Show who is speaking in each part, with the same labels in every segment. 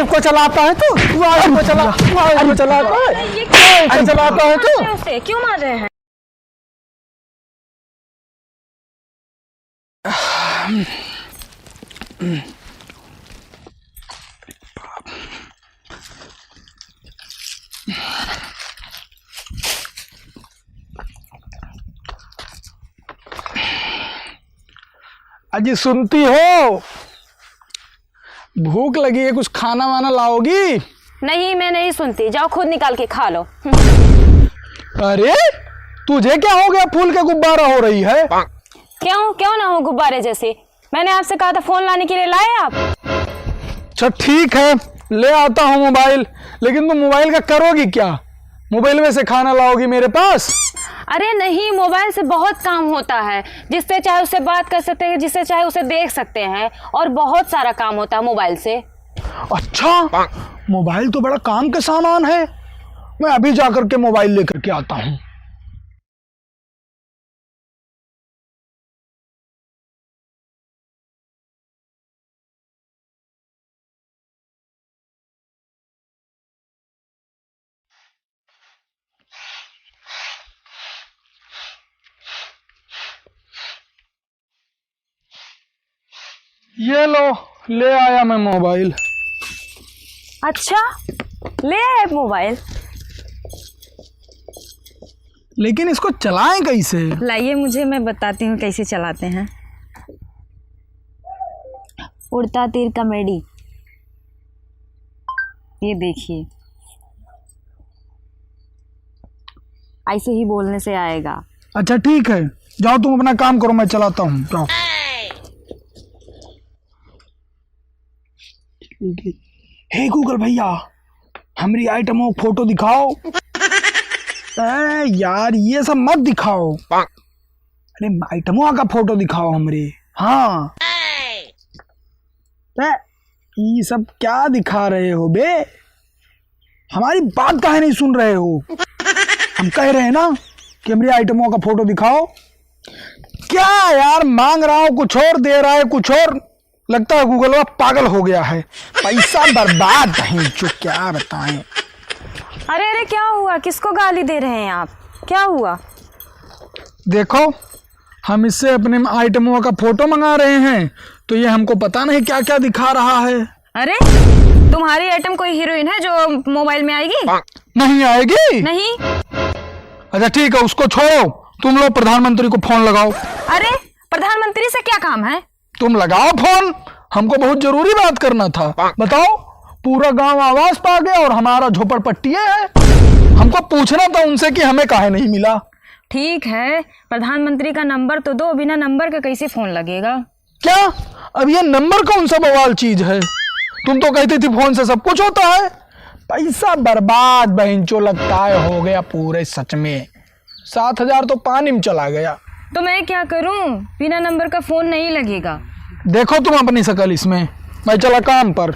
Speaker 1: Wife को चलाता है तू, वाइफ को चलाता है तू।
Speaker 2: उसे क्यों मार रहे हैं?
Speaker 1: अजी सुनती हो, भूख लगी है, कुछ खाना वाना लाओगी?
Speaker 2: नहीं, मैं नहीं सुनती, जाओ खुद निकाल के खा लो।
Speaker 1: अरे तुझे क्या हो गया, फूल के गुब्बारा हो रही है?
Speaker 2: क्यों ना हो गुब्बारे जैसे? मैंने आपसे कहा था फोन लाने के लिए, लाए आप?
Speaker 1: अच्छा ठीक है, ले आता हूँ मोबाइल, लेकिन तुम मोबाइल का करोगी क्या? मोबाइल में से खाना लाओगी मेरे पास?
Speaker 2: अरे नहीं, मोबाइल से बहुत काम होता है, जिससे चाहे उससे बात कर सकते हैं, जिससे चाहे उसे देख सकते हैं, और बहुत सारा काम होता है मोबाइल से।
Speaker 1: अच्छा, मोबाइल तो बड़ा काम का सामान है, मैं अभी जाकर के मोबाइल लेकर के आता हूँ। ये लो, ले आया मैं मोबाइल।
Speaker 2: अच्छा, ले आए मोबाइल?
Speaker 1: लेकिन इसको चलाएं कैसे?
Speaker 2: लाइए मुझे, मैं बताती हूँ कैसे चलाते हैं। उड़ता तीर कॉमेडी, ये देखिए, ऐसे ही बोलने से आएगा।
Speaker 1: अच्छा ठीक है, जाओ तुम अपना काम करो, मैं चलाता हूँ, जाओ। हे गूगल भैया, हमारी आइटमों फोटो दिखाओ। यार ये सब मत दिखाओ, अरे आइटमों का फोटो दिखाओ हमरे। हाँ, ये सब क्या दिखा रहे हो बे? हमारी बात काहे नहीं सुन रहे हो? हम कह रहे हैं ना कि हमारी आइटमों का फोटो दिखाओ। क्या यार, मांग रहा हूँ कुछ और, दे रहा है कुछ और। लगता है गूगल वाला पागल हो गया है, पैसा बर्बाद कहीं जो, क्या बताएं।
Speaker 2: अरे अरे, क्या हुआ? किसको गाली दे रहे हैं आप? क्या हुआ?
Speaker 1: देखो, हम इससे अपने आइटमों का फोटो मंगा रहे हैं, तो ये हमको पता नहीं क्या क्या दिखा रहा है।
Speaker 2: अरे तुम्हारी आइटम कोई हीरोइन है जो मोबाइल में आएगी?
Speaker 1: नहीं आएगी?
Speaker 2: नहीं।
Speaker 1: अच्छा ठीक है, उसको छोड़ो, तुम लोग प्रधानमंत्री को फोन लगाओ।
Speaker 2: अरे प्रधानमंत्री से क्या काम है?
Speaker 1: तुम लगाओ फोन, हमको बहुत जरूरी बात करना था। बताओ, पूरा गांव आवाज पा गया और हमारा झोपड़पट्टी है। हमको पूछना था उनसे कि हमें काहे नहीं मिला।
Speaker 2: ठीक है, प्रधानमंत्री का नंबर तो दो, बिना नंबर के कैसे फोन लगेगा?
Speaker 1: क्या? अब ये नंबर कौन सा बवाल चीज है? तुम तो कहती थी फोन से सब कुछ होता है। पैसा बर्बाद बहनचो लगता है हो गया पूरे, सच में 7,000 तो पानी में चला गया।
Speaker 2: तो मैं क्या करूं? बिना नंबर का फोन नहीं लगेगा।
Speaker 1: देखो तुम अपनी शकल इसमें, मैं चला काम पर।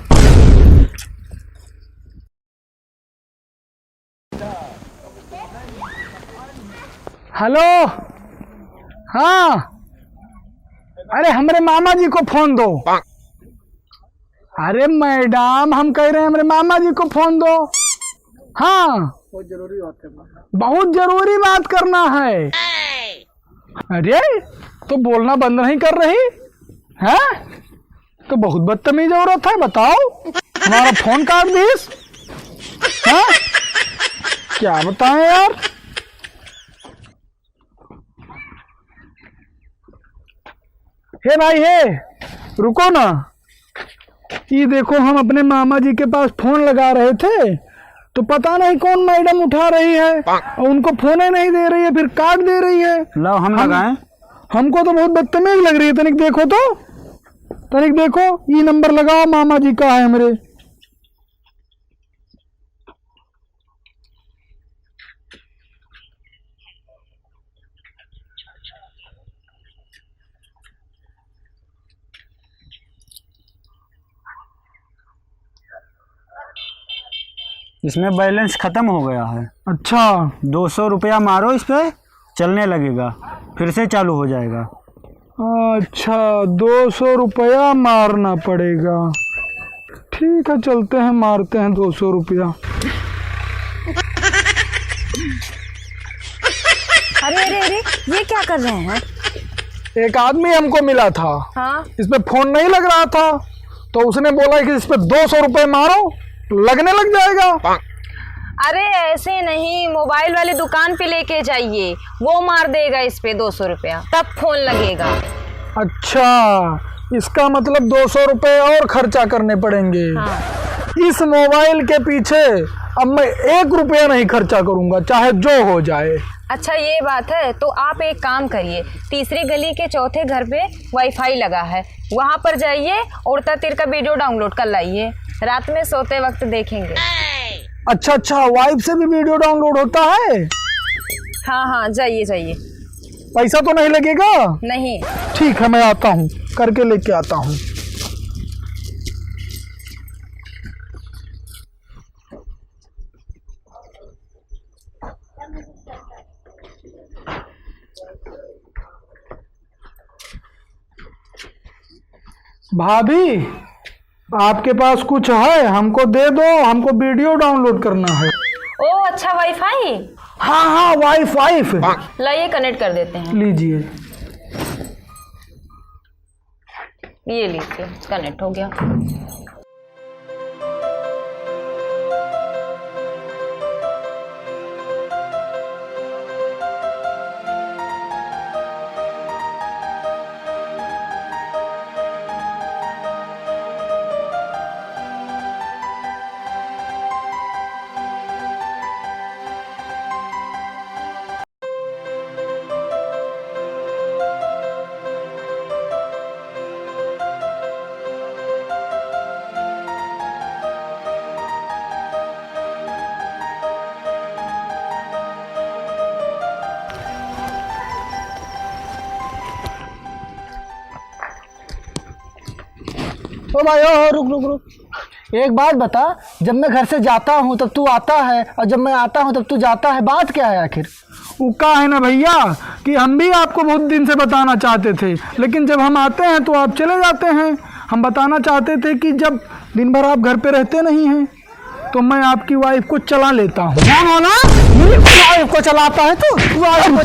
Speaker 1: हेलो, हाँ, अरे हमारे मामा जी को फोन दो। अरे मैडम, हम कह रहे हैं हमारे मामा जी को फोन दो। हाँ, बहुत जरूरी बात है, बहुत जरूरी बात करना है। अरे तो बोलना बंद नहीं कर रही है, तो बहुत बदतमीज औरत है। बताओ, हमारा फोन काट दीस। हाँ, क्या बताएं यार। हे भाई, हे रुको ना, ये देखो, हम अपने मामा जी के पास फोन लगा रहे थे, तो पता नहीं कौन मैडम उठा रही है और उनको फोन ही नहीं दे रही है, फिर काट दे रही है। लो हम लगाएं। हमको तो बहुत बदतमीज लग रही है। तनिक देखो तो, तनिक देखो, ये नंबर लगाओ, मामा जी का है मेरे।
Speaker 3: इसमें बैलेंस खत्म हो गया है।
Speaker 1: अच्छा,
Speaker 3: 200 रुपया मारो इस पे, चलने लगेगा, फिर से चालू हो जाएगा।
Speaker 1: अच्छा 200 रुपया मारना पड़ेगा। ठीक है, चलते हैं, मारते हैं 200 रुपया।
Speaker 2: अरे अरे अरे, ये क्या कर रहे हैं?
Speaker 1: एक आदमी हमको मिला था,
Speaker 2: हाँ,
Speaker 1: इस पे फोन नहीं लग रहा था, तो उसने बोला कि इस पे 200 रुपये मारो, लगने लग जाएगा।
Speaker 2: अरे ऐसे नहीं, मोबाइल वाली दुकान पे लेके जाइए, वो मार देगा इस पे 200 रुपया, तब फोन लगेगा।
Speaker 1: अच्छा, इसका मतलब 200 रुपये और खर्चा करने पड़ेंगे।
Speaker 2: हाँ।
Speaker 1: इस मोबाइल के पीछे अब मैं 1 रुपया नहीं खर्चा करूंगा, चाहे जो हो जाए।
Speaker 2: अच्छा ये बात है, तो आप एक काम करिए, तीसरी गली के चौथे घर पे वाईफाई लगा है, वहाँ पर जाइए, उड़ता तीर का वीडियो डाउनलोड कर लाइए, रात में सोते वक्त देखेंगे।
Speaker 1: अच्छा अच्छा, वाइफ से भी वीडियो डाउनलोड होता है?
Speaker 2: हाँ हाँ, जाइए जाइए।
Speaker 1: पैसा तो नहीं लगेगा?
Speaker 2: नहीं।
Speaker 1: ठीक है, मैं आता हूँ, करके लेके आता हूँ। भाभी, आपके पास कुछ है? हमको दे दो, हमको वीडियो डाउनलोड करना है।
Speaker 2: ओ अच्छा, वाईफाई?
Speaker 1: हाँ हाँ, वाईफाई।
Speaker 2: लाइए, कनेक्ट कर देते हैं।
Speaker 1: लीजिए।
Speaker 2: ये लीजिए, कनेक्ट हो गया।
Speaker 4: ओ भाई, ओ रुक रुक रुक, एक बात बता, जब मैं घर से जाता हूँ तब तू आता है, और जब मैं आता हूँ तब तू जाता है, बात क्या है आखिर?
Speaker 1: उका है ना भैया कि हम भी आपको बहुत दिन से बताना चाहते थे, लेकिन जब हम आते हैं तो आप चले जाते हैं। हम बताना चाहते थे कि जब दिन भर आप घर पे रहते नहीं हैं तो मैं आपकी वाइफ को चला लेता हूँ।
Speaker 4: क्या बोला? मेरी वाइफ को चलाता है तू? वाइफ को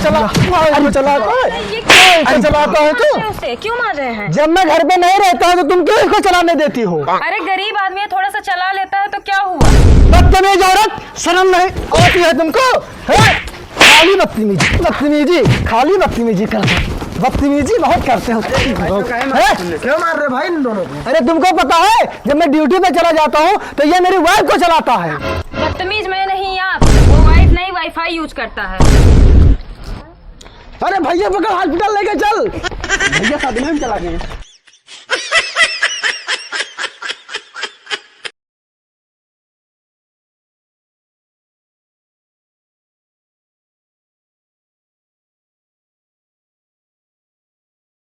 Speaker 4: चलाता है तू?
Speaker 2: उसे क्यों मार रहे हैं?
Speaker 4: जब मैं घर पे नहीं रहता हूँ तो तुम क्यों इसको चलाने देती हो?
Speaker 2: अरे गरीब आदमी है, थोड़ा सा चला लेता है तो क्या हुआ?
Speaker 4: बदतमीज औरत, शर्म नहीं आती है तुमको? खाली बदतमीजी, खाली बदतमीजी करते हो, बदतमीजी बहुत करते हो।
Speaker 3: क्यों मार रहे भाई इन दोनों को?
Speaker 4: अरे तुमको पता है, जब मैं ड्यूटी पे चला जाता हूँ तो ये मेरी वाइफ को चलाता है।
Speaker 2: बदतमीज मैं नहीं, आप, वो वाइफ नहीं, वाईफाई यूज करता है।
Speaker 4: अरे भैया पकड़, हॉस्पिटल लेके चल। भैया साथ में चला गए।